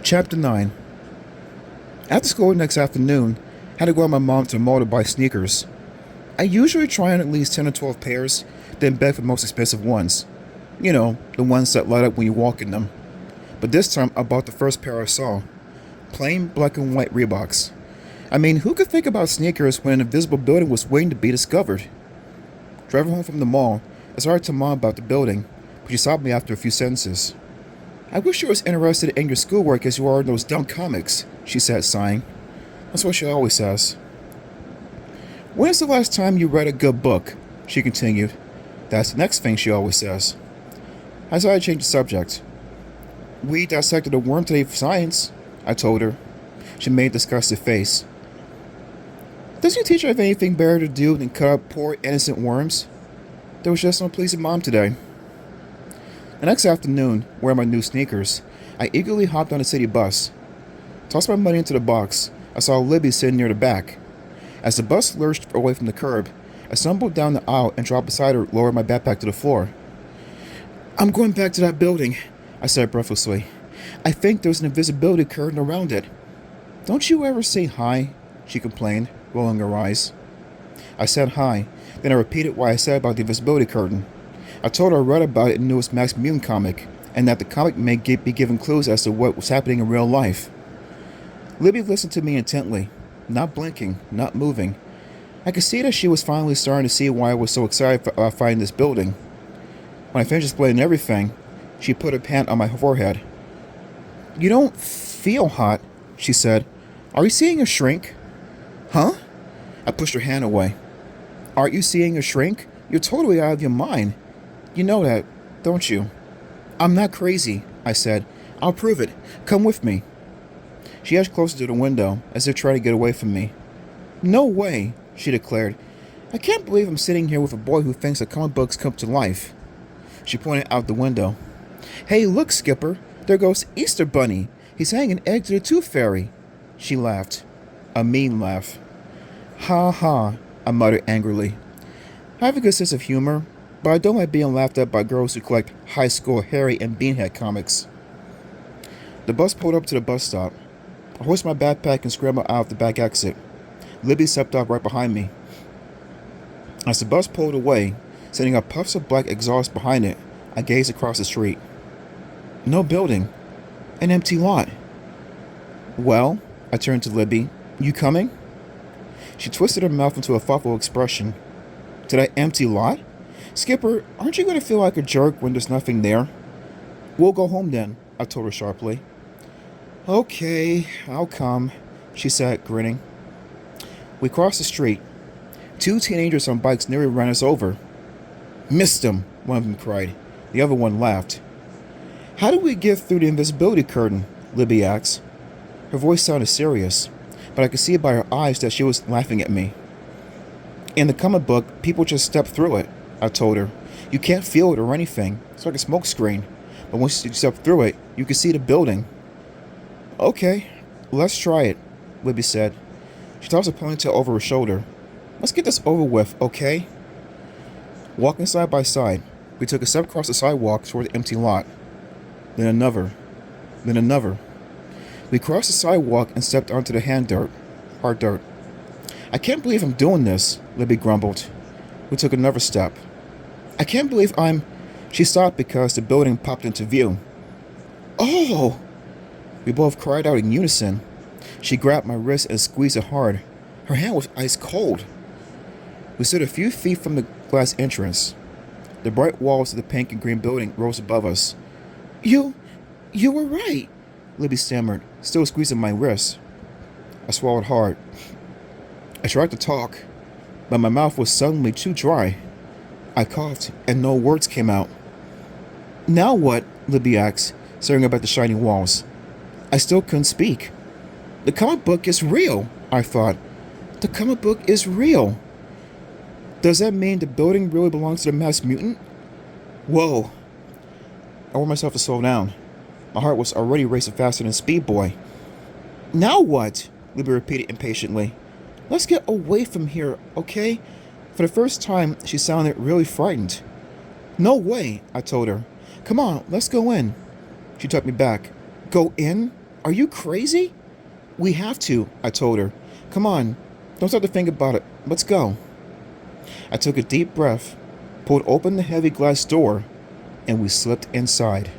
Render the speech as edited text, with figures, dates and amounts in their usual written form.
Chapter 9. After school next afternoon, I had to go with my mom to the mall to buy sneakers. I usually try on at least 10 or 12 pairs, then beg for the most expensive ones. You know, the ones that light up when you walk in them. But this time I bought the first pair I saw. Plain black and white Reeboks. I mean, who could think about sneakers when an invisible building was waiting to be discovered? Driving home from the mall, I started to Mom about the building, but she stopped me after a few sentences. I wish you were as interested in your schoolwork as you are in those dumb comics, she said, sighing. That's what she always says. When is the last time you read a good book? She continued. That's the next thing she always says. I decided to change the subject. We dissected a worm today for science, I told her. She made a disgusted face. Doesn't your teacher have anything better to do than cut up poor innocent worms? There was just no pleasing Mom today. The next afternoon, wearing my new sneakers, I eagerly hopped on a city bus. Tossed my money into the box, I saw Libby sitting near the back. As the bus lurched away from the curb, I stumbled down the aisle and dropped beside her, lowering my backpack to the floor. I'm going back to that building, I said breathlessly. I think there's an invisibility curtain around it. Don't you ever say hi? She complained, rolling her eyes. I said hi, then I repeated what I said about the invisibility curtain. I told her I read about it in the newest Mutant comic, and that the comic may be giving clues as to what was happening in real life. Libby listened to me intently, not blinking, not moving. I could see that she was finally starting to see why I was so excited about finding this building. When I finished explaining everything, she put her hand on my forehead. You don't feel hot, she said. Are you seeing a shrink? Huh? I pushed her hand away. Aren't you seeing a shrink? You're totally out of your mind. You know that, don't you? I'm not crazy, I said. I'll prove it. Come with me. She edged closer to the window, as if trying to get away from me. No way, she declared. I can't believe I'm sitting here with a boy who thinks that comic books come to life. She pointed out the window. Hey, look, Skipper. There goes Easter Bunny. He's hanging an egg to the Tooth Fairy. She laughed. A mean laugh. Ha ha, I muttered angrily. I have a good sense of humor, but I don't like being laughed at by girls who collect high school Harry and Beanhead comics. The bus pulled up to the bus stop. I hoisted my backpack and scrambled out of the back exit. Libby stepped off right behind me. As the bus pulled away, sending up puffs of black exhaust behind it, I gazed across the street. No building. An empty lot. Well, I turned to Libby. You coming? She twisted her mouth into a thoughtful expression. To that empty lot? Skipper, aren't you going to feel like a jerk when there's nothing there? We'll go home then, I told her sharply. Okay, I'll come, she said, grinning. We crossed the street. Two teenagers on bikes nearly ran us over. Missed them, one of them cried. The other one laughed. How do we get through the invisibility curtain? Libby asked. Her voice sounded serious, but I could see by her eyes that she was laughing at me. In the comic book, people just step through it, I told her. You can't feel it or anything. It's like a smoke screen. But once you step through it, you can see the building. Okay, let's try it, Libby said. She tossed a ponytail over her shoulder. Let's get this over with, okay? Walking side by side, we took a step across the sidewalk toward the empty lot. Then another. Then another. We crossed the sidewalk and stepped onto the hard dirt. I can't believe I'm doing this, Libby grumbled. We took another step. I can't believe I'm... She stopped because the building popped into view. Oh! We both cried out in unison. She grabbed my wrist and squeezed it hard. Her hand was ice cold. We stood a few feet from the glass entrance. The bright walls of the pink and green building rose above us. You were right, Libby stammered, still squeezing my wrist. I swallowed hard. I tried to talk, but my mouth was suddenly too dry. I coughed, and no words came out. Now what? Libby asked, staring up at the shining walls. I still couldn't speak. The comic book is real, I thought. The comic book is real. Does that mean the building really belongs to the masked mutant? Whoa. I warned myself to slow down. My heart was already racing faster than Speed Boy. Now what? Libby repeated impatiently. Let's get away from here, okay? For the first time, she sounded really frightened. No way, I told her. Come on, let's go in. She took me back. Go in? Are you crazy? We have to, I told her. Come on, don't start to think about it. Let's go. I took a deep breath, pulled open the heavy glass door, and we slipped inside.